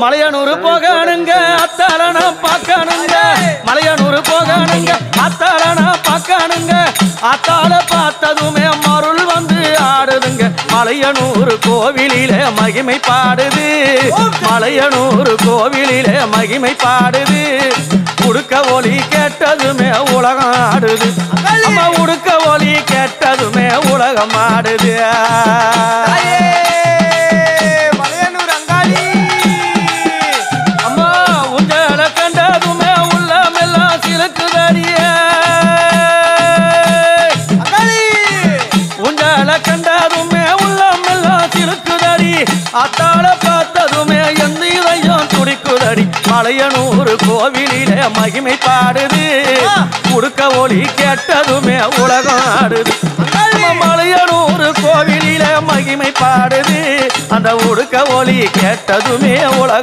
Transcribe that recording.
மலையனூர் போகணுங்க அத்தாளன பார்க்கணுங்க மலையனூர் போகணுங்க அத்தாளன பார்க்கணுங்க அத்தாள பார்த்ததுமே மருள் வந்து ஆடுதுங்க மலையனூர் கோவிலிலே மகிமை பாடுது மலையனூர் கோவிலிலே மகிமை பாடுது உடுக்க ஒலி கேட்டதுமே உலகம் ஆடுது அம்மா உடுக்க ஒலி கேட்டதுமே உலகம் ஆடுது மலையனூர் அங்காளி அம்மா உங்களை கண்டதுமே உள்ளமெல்லாம் சிலுக்குதடிய உங்களை கண்டதுமே உள்ளமெல்லாம் சிலுக்குதடி அத்தாள பார்த்ததுமே எந்த இதயம் துடிக்குதடி மலையனூர் கோவிலிலே மகிமை பாடுது உடுக்க ஒலி கேட்டதுமே உலகம் ஆடுது மலையனூர் கோவிலிலே மகிமை பாடுது அந்த உடுக்க ஒலி கேட்டதுமே உலகம்